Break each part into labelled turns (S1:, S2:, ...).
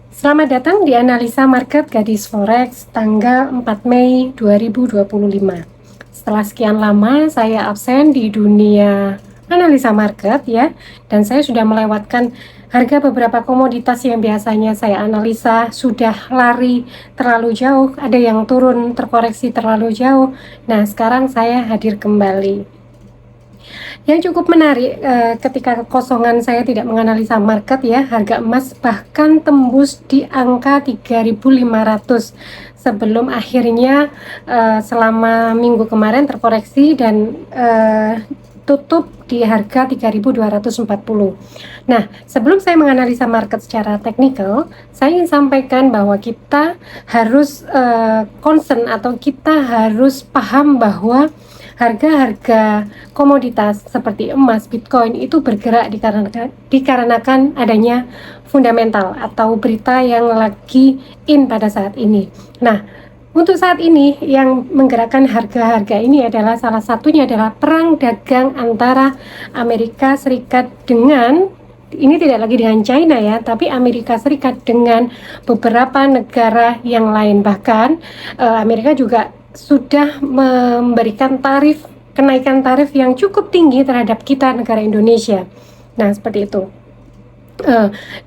S1: Selamat datang di Analisa Market Gadis Forex tanggal 4 Mei 2025. Setelah sekian lama saya absen di dunia analisa market ya, dan saya sudah melewatkan harga beberapa komoditas yang biasanya saya analisa sudah lari terlalu jauh, ada yang turun terkoreksi terlalu jauh. Nah, sekarang saya hadir kembali. Yang cukup menarik ketika kekosongan saya tidak menganalisa market ya, harga emas bahkan tembus di angka 3.500 sebelum akhirnya selama minggu kemarin terkoreksi dan tutup di harga 3.240. Nah, sebelum saya menganalisa market secara teknikal, saya ingin sampaikan bahwa kita harus concern atau kita harus paham bahwa harga-harga komoditas seperti emas, Bitcoin itu bergerak dikarenakan adanya fundamental atau berita yang lagi in pada saat ini. Nah, untuk saat ini yang menggerakkan harga-harga ini adalah salah satunya adalah perang dagang antara Amerika Serikat dengan ini tidak lagi dengan China ya, tapi Amerika Serikat dengan beberapa negara yang lain. Bahkan Amerika juga sudah memberikan kenaikan tarif yang cukup tinggi terhadap kita negara Indonesia. Nah, seperti itu.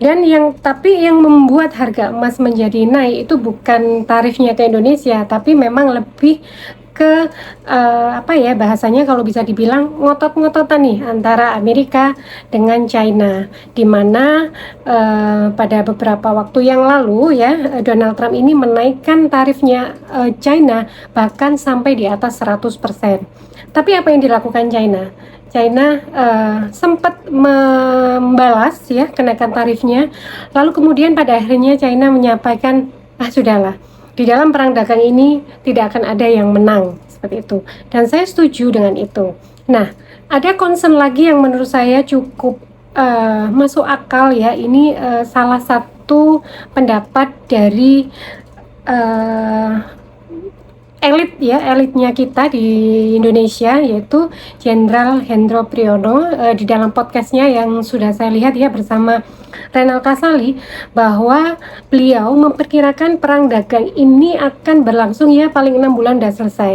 S1: Dan yang membuat harga emas menjadi naik itu bukan tarifnya ke Indonesia, tapi memang lebih ke bahasanya kalau bisa dibilang ngotot-ngototan nih antara Amerika dengan China, di mana pada beberapa waktu yang lalu ya Donald Trump ini menaikkan tarifnya China bahkan sampai di atas 100%. Tapi apa yang dilakukan China? China sempat membalas ya kenaikan tarifnya, lalu kemudian pada akhirnya China menyampaikan, sudahlah, di dalam perang dagang ini tidak akan ada yang menang, seperti itu. Dan saya setuju dengan itu. Nah, ada concern lagi yang menurut saya cukup masuk akal ya. Ini salah satu pendapat dari elitnya kita di Indonesia, yaitu Jenderal Hendro Priyono di dalam podcastnya yang sudah saya lihat ya bersama Renal Kasali, bahwa beliau memperkirakan perang dagang ini akan berlangsung ya paling 6 bulan sudah selesai.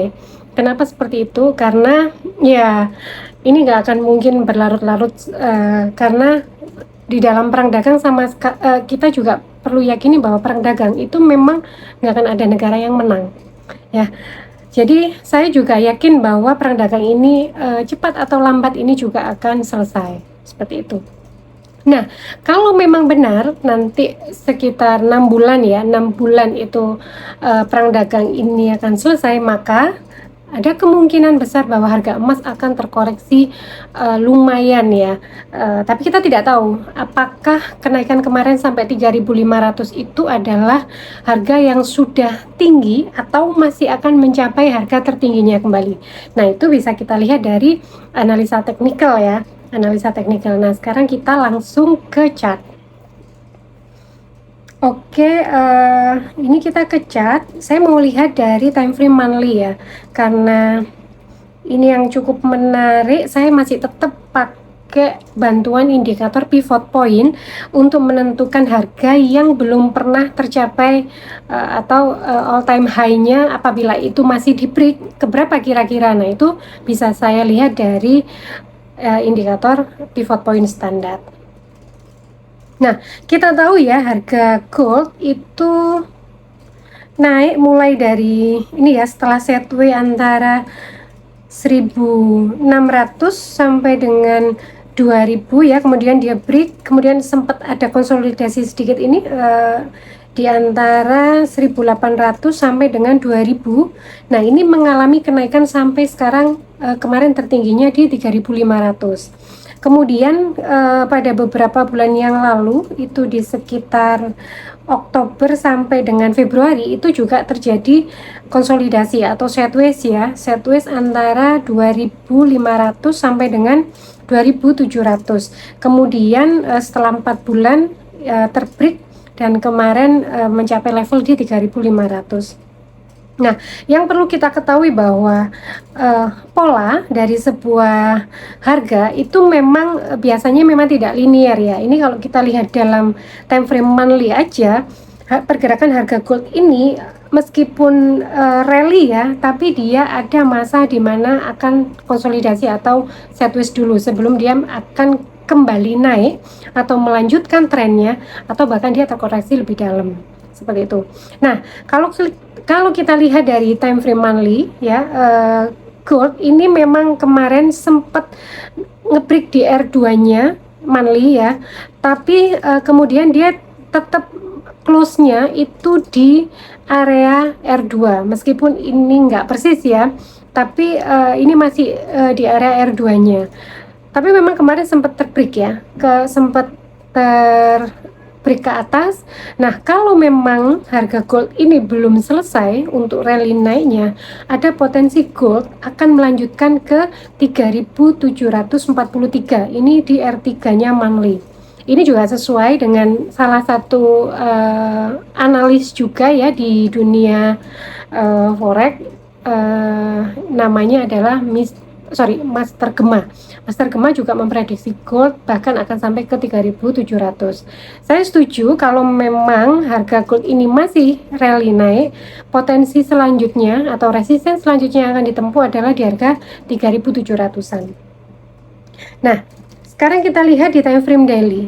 S1: Kenapa seperti itu? Karena ya ini nggak akan mungkin berlarut-larut karena di dalam perang dagang kita juga perlu yakini bahwa perang dagang itu memang nggak akan ada negara yang menang ya. Jadi saya juga yakin bahwa perang dagang ini cepat atau lambat ini juga akan selesai, seperti itu. Nah, kalau memang benar nanti sekitar 6 bulan ya, 6 bulan itu perang dagang ini akan selesai, maka ada kemungkinan besar bahwa harga emas akan terkoreksi lumayan ya. Tapi kita tidak tahu apakah kenaikan kemarin sampai 3.500 itu adalah harga yang sudah tinggi atau masih akan mencapai harga tertingginya kembali. Nah, itu bisa kita lihat dari analisa teknikal ya. Analisa teknikal. Nah, sekarang kita langsung ke chart. Oke, ini kita ke chart. Saya mau lihat dari time frame monthly ya, karena ini yang cukup menarik. Saya masih tetap pakai bantuan indikator pivot point untuk menentukan harga yang belum pernah tercapai atau all time high-nya apabila itu masih di break ke berapa kira-kira. Nah, itu bisa saya lihat dari indikator pivot point standar. Nah, kita tahu ya harga gold itu naik mulai dari ini ya, setelah setway antara 1.600 sampai dengan 2.000 ya, kemudian dia break, kemudian sempat ada konsolidasi sedikit ini di antara 1.800 sampai dengan 2.000. Nah, ini mengalami kenaikan sampai sekarang kemarin tertingginya di 3.500. Kemudian pada beberapa bulan yang lalu itu di sekitar Oktober sampai dengan Februari itu juga terjadi konsolidasi atau sideways ya, sideways antara 2.500 sampai dengan 2.700. Kemudian setelah 4 bulan terbreak dan kemarin mencapai level di 3.500. Nah, yang perlu kita ketahui bahwa pola dari sebuah harga itu memang biasanya memang tidak linear ya. Ini kalau kita lihat dalam time frame monthly aja, pergerakan harga gold ini meskipun rally ya, tapi dia ada masa di mana akan konsolidasi atau sideways dulu sebelum dia akan kembali naik atau melanjutkan trennya atau bahkan dia terkoreksi lebih dalam seperti itu. Nah, kalau kita lihat dari time frame monthly ya, gold ini memang kemarin sempat ngebreak di R2-nya monthly ya, tapi kemudian dia tetap close-nya itu di area R2 meskipun ini nggak persis ya, tapi ini masih di area R2-nya. Tapi memang kemarin sempat terbreak ya, sempat break ke atas. Nah, kalau memang harga gold ini belum selesai untuk rally naiknya, ada potensi gold akan melanjutkan ke 3743. Ini di R3-nya monthly. Ini juga sesuai dengan salah satu analis juga ya di dunia forex, namanya adalah Master Gema. Master Gema juga memprediksi gold bahkan akan sampai ke 3.700. Saya setuju kalau memang harga gold ini masih rally naik, potensi selanjutnya atau resisten selanjutnya yang akan ditempuh adalah di harga 3.700-an. Nah, sekarang kita lihat di time frame daily.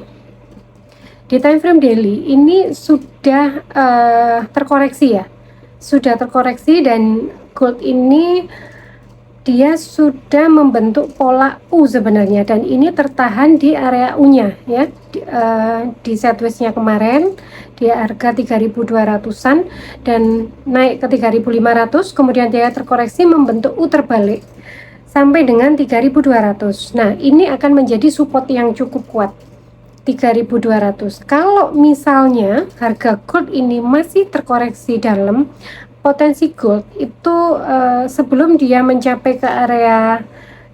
S1: Di time frame daily ini sudah terkoreksi ya. Sudah terkoreksi dan gold ini dia sudah membentuk pola U sebenarnya, dan ini tertahan di area U-nya ya, di sideways-nya kemarin di harga 3.200-an dan naik ke 3.500, kemudian dia terkoreksi membentuk U terbalik sampai dengan 3.200. Nah, ini akan menjadi support yang cukup kuat 3.200. Kalau misalnya harga gold ini masih terkoreksi dalam, potensi gold itu sebelum dia mencapai ke area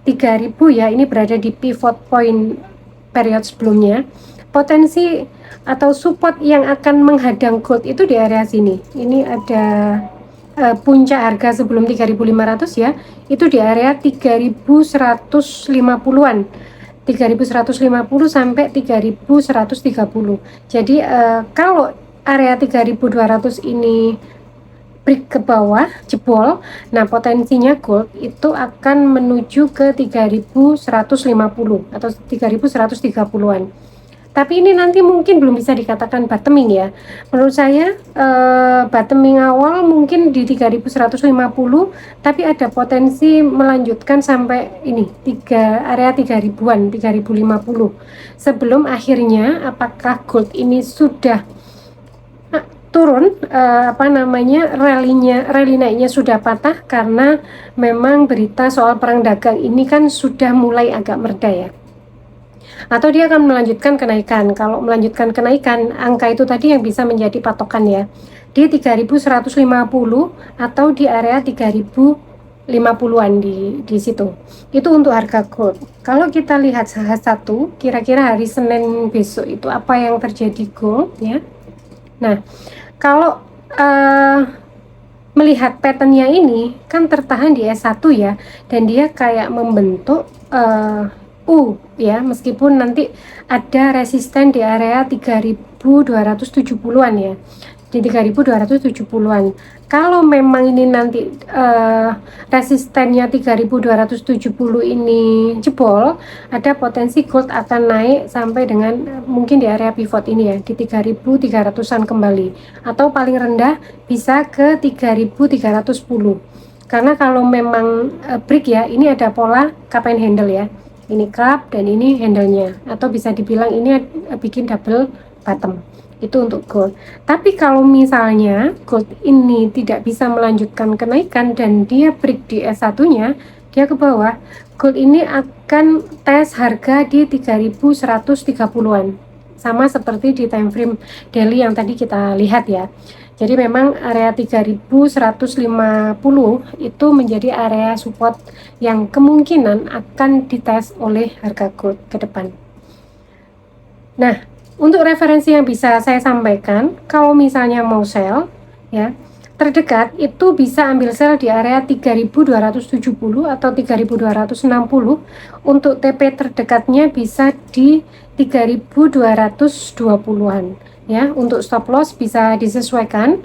S1: 3000 ya, ini berada di pivot point period sebelumnya, potensi atau support yang akan menghadang gold itu di area sini. Ini ada puncak harga sebelum 3.500 ya, itu di area 3.150-an. 3.150 sampai 3.130. Jadi kalau area 3.200 ini break ke bawah, jebol, nah potensinya gold itu akan menuju ke 3.150 atau 3.130-an. Tapi ini nanti mungkin belum bisa dikatakan bottoming ya. Menurut saya bottoming awal mungkin di 3.150, tapi ada potensi melanjutkan sampai ini area 3.000-an, 3.050. Sebelum akhirnya apakah gold ini sudah turun, rally naiknya sudah patah karena memang berita soal perang dagang ini kan sudah mulai agak mereda ya, atau dia akan melanjutkan kenaikan. Kalau melanjutkan kenaikan, angka itu tadi yang bisa menjadi patokan ya, di 3.150 atau di area 3.050-an di situ. Itu untuk harga gold. Kalau kita lihat H1 kira-kira hari Senin besok itu apa yang terjadi gold ya. Nah, kalau melihat patternnya ini kan tertahan di S1 ya, dan dia kayak membentuk U ya, meskipun nanti ada resisten di area 3.270-an ya, di 3.270-an. Kalau memang ini nanti resistennya 3.270 ini jebol, ada potensi gold akan naik sampai dengan mungkin di area pivot ini ya, di 3.300-an kembali, atau paling rendah bisa ke 3.310. Karena kalau memang break ya, ini ada pola cup and handle ya, ini cup dan ini handle-nya, atau bisa dibilang ini bikin double bottom. Itu untuk gold. Tapi kalau misalnya gold ini tidak bisa melanjutkan kenaikan dan dia break di S1-nya, dia ke bawah, gold ini akan tes harga di 3.130-an. Sama seperti di time frame daily yang tadi kita lihat ya. Jadi memang area 3.150 itu menjadi area support yang kemungkinan akan dites oleh harga gold ke depan. Nah, untuk referensi yang bisa saya sampaikan, kalau misalnya mau sell ya, terdekat itu bisa ambil sell di area 3270 atau 3260. Untuk TP terdekatnya bisa di 3220-an ya. Untuk stop loss bisa disesuaikan,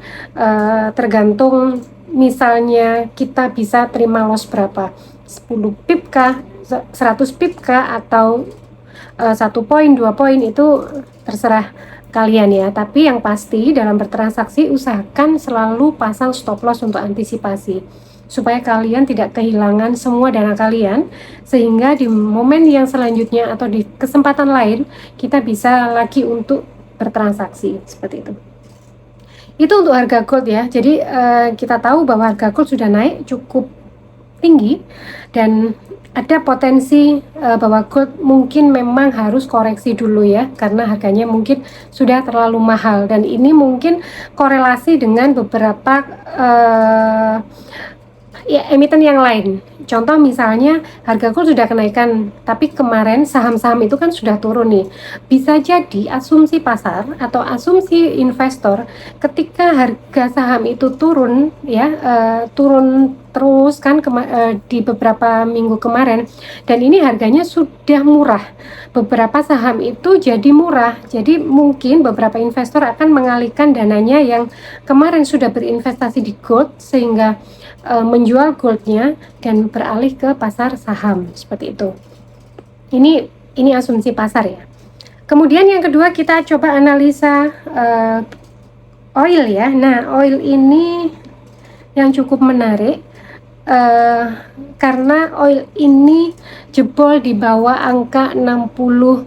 S1: tergantung misalnya kita bisa terima loss berapa, 10 pip kah, 100 pip kah, atau 1 poin, 2 poin, itu terserah kalian ya. Tapi yang pasti dalam bertransaksi usahakan selalu pasang stop loss untuk antisipasi, supaya kalian tidak kehilangan semua dana kalian, sehingga di momen yang selanjutnya atau di kesempatan lain kita bisa lagi untuk bertransaksi seperti itu. Itu untuk harga gold ya. Jadi kita tahu bahwa harga gold sudah naik cukup tinggi dan ada potensi bahwa gold mungkin memang harus koreksi dulu ya, karena harganya mungkin sudah terlalu mahal, dan ini mungkin korelasi dengan beberapa ya, emiten yang lain. Contoh misalnya harga gold sudah kenaikan, tapi kemarin saham-saham itu kan sudah turun nih. Bisa jadi asumsi pasar atau asumsi investor ketika harga saham itu turun ya, turun terus kan di beberapa minggu kemarin, dan ini harganya sudah murah. Beberapa saham itu jadi murah, jadi mungkin beberapa investor akan mengalihkan dananya yang kemarin sudah berinvestasi di gold, sehingga menjual goldnya dan beralih ke pasar saham seperti itu. Ini asumsi pasar ya. Kemudian yang kedua kita coba analisa oil ya. Nah, oil ini yang cukup menarik karena oil ini jebol di bawah angka 60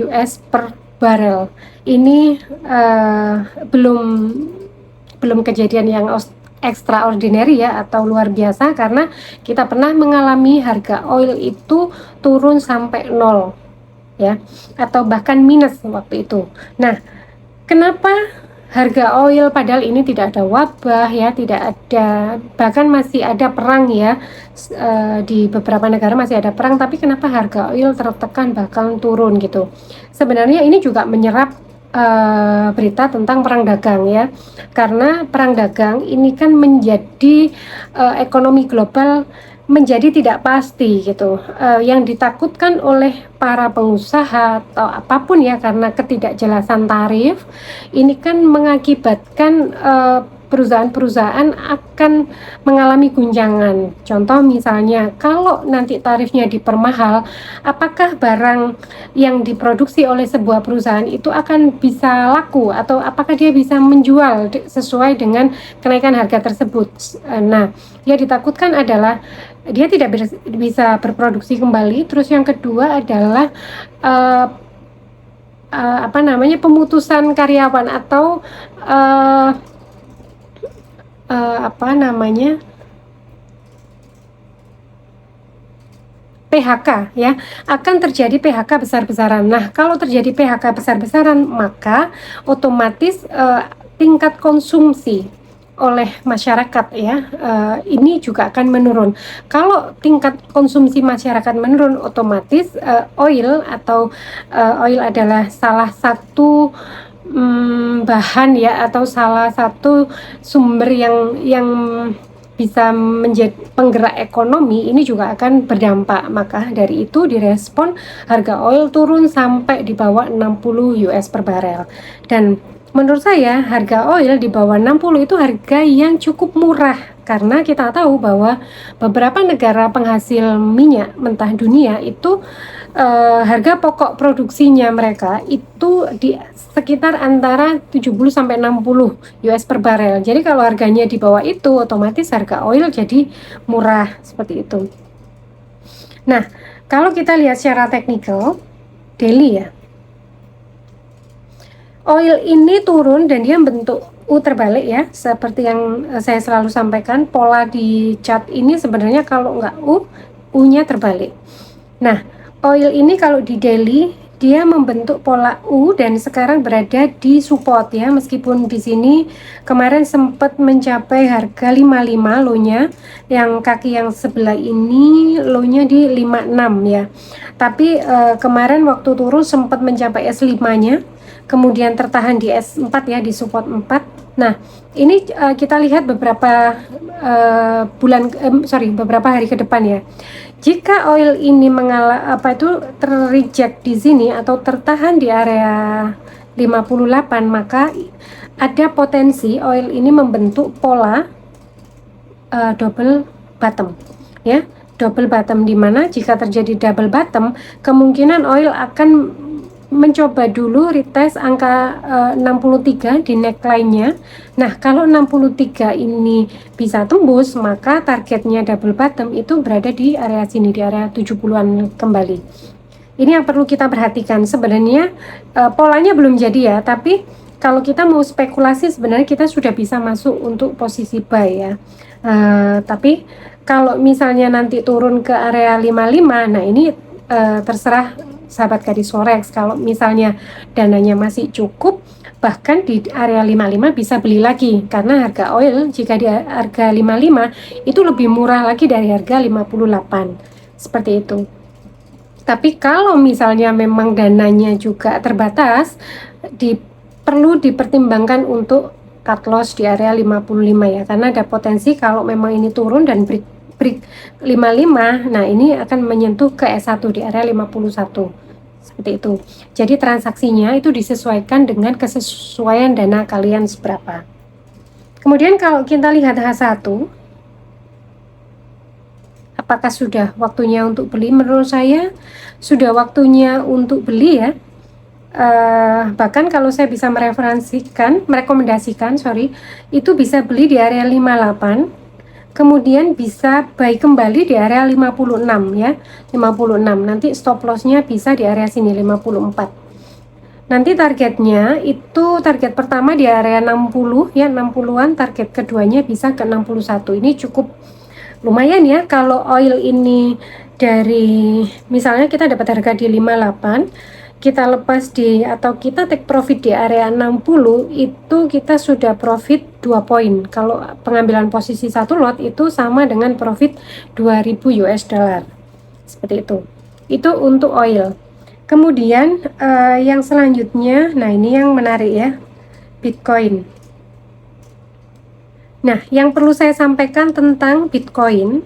S1: US per barel. Ini belum kejadian yang extraordinary ya, atau luar biasa, karena kita pernah mengalami harga oil itu turun sampai 0 ya, atau bahkan minus waktu itu. Nah, kenapa harga oil, padahal ini tidak ada wabah ya, tidak ada, bahkan masih ada perang ya, di beberapa negara masih ada perang, tapi kenapa harga oil tertekan bakal turun gitu? Sebenarnya ini juga menyerap berita tentang perang dagang ya, karena perang dagang ini kan menjadi ekonomi global menjadi tidak pasti gitu. Yang ditakutkan oleh para pengusaha atau apapun ya, karena ketidakjelasan tarif ini kan mengakibatkan perusahaan-perusahaan akan mengalami guncangan. Contoh misalnya, kalau nanti tarifnya dipermahal, apakah barang yang diproduksi oleh sebuah perusahaan itu akan bisa laku, atau apakah dia bisa menjual sesuai dengan kenaikan harga tersebut? Nah, yang ditakutkan adalah dia tidak bisa berproduksi kembali. Terus yang kedua adalah pemutusan karyawan, atau PHK ya, akan terjadi PHK besar-besaran. Nah, kalau terjadi PHK besar-besaran, maka otomatis tingkat konsumsi oleh masyarakat ya, ini juga akan menurun. Kalau tingkat konsumsi masyarakat menurun, otomatis oil adalah salah satu bahan ya, atau salah satu sumber yang bisa menjadi penggerak ekonomi, ini juga akan berdampak. Maka dari itu direspon harga oil turun sampai di bawah 60 US per barel. Dan menurut saya harga oil di bawah 60 itu harga yang cukup murah, karena kita tahu bahwa beberapa negara penghasil minyak mentah dunia itu harga pokok produksinya mereka itu di sekitar antara 70 sampai 60 US per barel. Jadi kalau harganya di bawah itu, otomatis harga oil jadi murah seperti itu. Nah, kalau kita lihat secara teknikal daily ya, oil ini turun dan dia bentuk U terbalik ya, seperti yang saya selalu sampaikan. Pola di chart ini sebenarnya kalau nggak U-nya terbalik. Nah, oil ini kalau di daily dia membentuk pola U dan sekarang berada di support ya, meskipun di sini kemarin sempat mencapai harga 55 low-nya, yang kaki yang sebelah ini low-nya di 56 ya. Tapi kemarin waktu turun sempat mencapai S5-nya, kemudian tertahan di S4 ya, di support 4. Nah, ini kita lihat beberapa beberapa hari ke depan ya. Jika oil ini terreject di sini atau tertahan di area 58, maka ada potensi oil ini membentuk pola double bottom ya. Double bottom, di mana jika terjadi double bottom, kemungkinan oil akan mencoba dulu retest angka 63 di neckline-nya. Nah, kalau 63 ini bisa tembus, maka targetnya double bottom itu berada di area sini, di area 70-an kembali. Ini yang perlu kita perhatikan. Sebenarnya polanya belum jadi ya, tapi kalau kita mau spekulasi sebenarnya kita sudah bisa masuk untuk posisi buy ya. Tapi kalau misalnya nanti turun ke area 55, nah ini terserah sahabat gadis forex. Kalau misalnya dananya masih cukup, bahkan di area 55 bisa beli lagi, karena harga oil jika di harga 55 itu lebih murah lagi dari harga 58, seperti itu. Tapi kalau misalnya memang dananya juga terbatas, perlu dipertimbangkan untuk cut loss di area 55 ya, karena ada potensi kalau memang ini turun dan break 55, nah ini akan menyentuh ke S1 di area 51, seperti itu. Jadi transaksinya itu disesuaikan dengan kesesuaian dana kalian seberapa. Kemudian kalau kita lihat H1, apakah sudah waktunya untuk beli? Menurut saya sudah waktunya untuk beli ya. Bahkan kalau saya bisa merekomendasikan itu bisa beli di area 58, kemudian bisa buy kembali di area 56 ya, 56. Nanti stop lossnya bisa di area sini 54. Nanti targetnya itu, target pertama di area 60 ya, 60-an, target keduanya bisa ke 61. Ini cukup lumayan ya. Kalau oil ini dari, misalnya kita dapat harga di 58, kita lepas atau kita take profit di area 60, itu kita sudah profit 2 poin. Kalau pengambilan posisi satu lot itu sama dengan profit 2000 US dollar, seperti itu. Itu untuk oil. Kemudian yang selanjutnya, nah ini yang menarik ya, Bitcoin. Nah, yang perlu saya sampaikan tentang Bitcoin,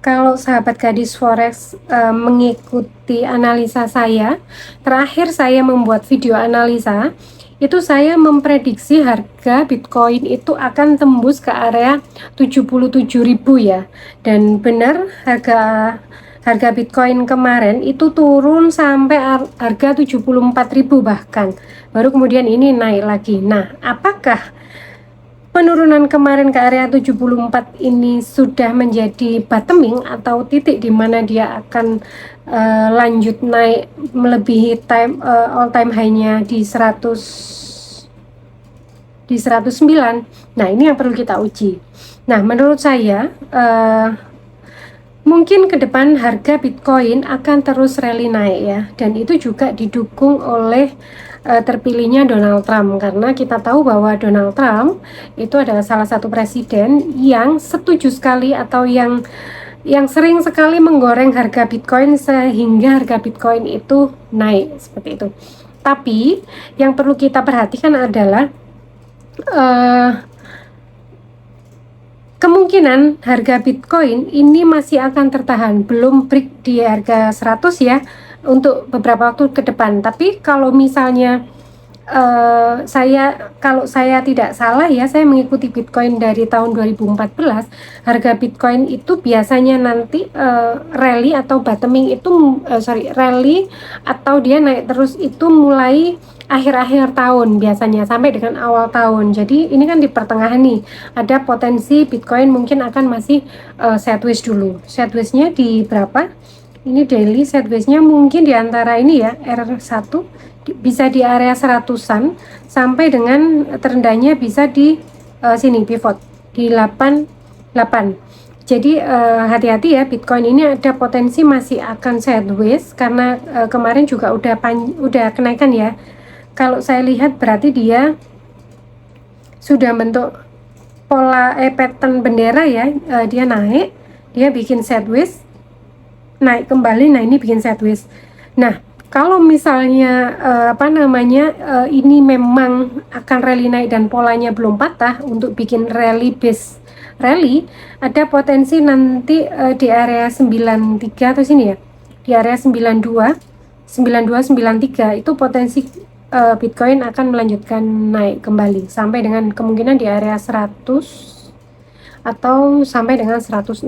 S1: kalau sahabat gadis forex mengikuti analisa saya, terakhir saya membuat video analisa, itu saya memprediksi harga Bitcoin itu akan tembus ke area 77.000 ya. Dan benar, harga Bitcoin kemarin itu turun sampai harga 74.000 bahkan. Baru kemudian ini naik lagi. Nah, apakah penurunan kemarin ke area 74 ini sudah menjadi bottoming atau titik di mana dia akan lanjut naik melebihi all time high-nya di 109. Nah, ini yang perlu kita uji. Nah, menurut saya mungkin ke depan harga Bitcoin akan terus rally naik ya, dan itu juga didukung oleh terpilihnya Donald Trump, karena kita tahu bahwa Donald Trump itu adalah salah satu presiden yang setuju sekali atau yang sering sekali menggoreng harga Bitcoin sehingga harga Bitcoin itu naik seperti itu. Tapi yang perlu kita perhatikan adalah kemungkinan harga Bitcoin ini masih akan tertahan, belum break di harga 100 ya, untuk beberapa waktu ke depan. Tapi kalau misalnya kalau saya tidak salah ya, saya mengikuti Bitcoin dari tahun 2014, harga Bitcoin itu biasanya nanti rally atau bottoming itu rally atau dia naik terus itu mulai akhir-akhir tahun biasanya sampai dengan awal tahun. Jadi ini kan di pertengahan nih, ada potensi Bitcoin mungkin akan masih sideways dulu. Sideways-nya di berapa? Ini daily sideways-nya mungkin di antara ini ya, R1 bisa di area 100-an sampai dengan terendahnya bisa di sini pivot di 88. Jadi hati-hati ya, Bitcoin ini ada potensi masih akan sideways karena kemarin juga udah kenaikan ya. Kalau saya lihat berarti dia sudah bentuk pola pattern bendera ya, dia naik, dia bikin sideways, naik kembali, nah ini bikin sideways. Nah, Kalau misalnya ini memang akan rally naik dan polanya belum patah untuk bikin rally base rally, ada potensi nanti di area 93 atau sini ya, di area 92 93 itu potensi Bitcoin akan melanjutkan naik kembali sampai dengan kemungkinan di area 100 atau sampai dengan 106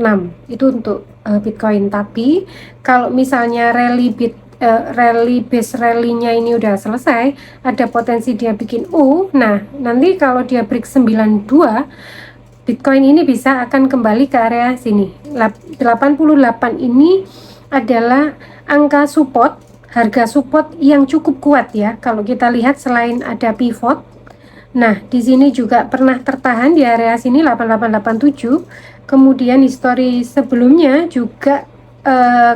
S1: itu untuk Bitcoin. Tapi kalau misalnya rally base rally-nya ini udah selesai, ada potensi dia bikin U. Nah, nanti kalau dia break 92, Bitcoin ini bisa akan kembali ke area sini. 88 ini adalah angka support, harga support yang cukup kuat ya. Kalau kita lihat selain ada pivot, nah di sini juga pernah tertahan di area sini 8887. Kemudian histori sebelumnya juga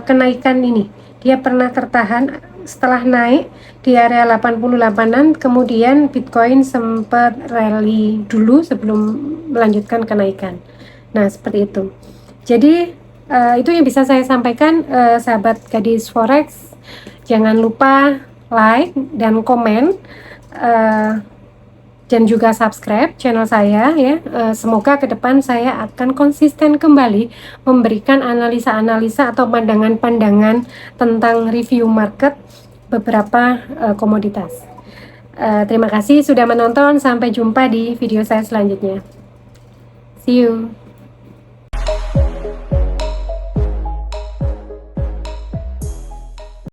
S1: kenaikan ini dia pernah tertahan setelah naik di area 88-an, kemudian Bitcoin sempat rally dulu sebelum melanjutkan kenaikan. Nah, seperti itu. Jadi itu yang bisa saya sampaikan, sahabat gadis forex. Jangan lupa like dan komen, dan juga subscribe channel saya ya. Semoga ke depan saya akan konsisten kembali memberikan analisa-analisa atau pandangan-pandangan tentang review market beberapa komoditas. Terima kasih sudah menonton, sampai jumpa di video saya selanjutnya. See you.